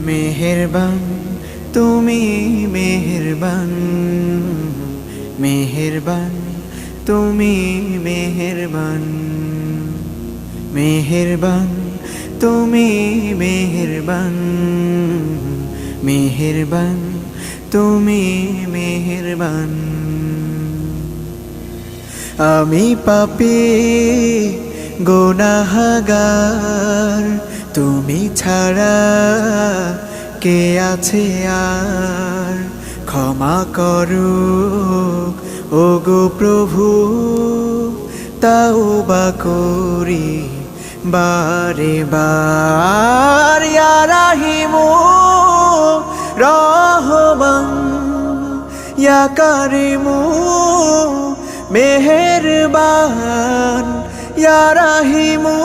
মেহেরবান তুমি মেহেরবান, মেহেরবান তুমি মেহেরবান, মেহেরবান তুমি মেহেরবান, মেহেরবান তুমি মেহেরবান। আমি পাপী গুনাহগার, তুমি ছাড়া কে আছে আর? ক্ষমা করো ওগো প্রভু, তাওবা করি বারে বার। ইয়া রাহিমু রহমান, ইয়া কারিমু মেহেরবান, ইয়া রাহিমু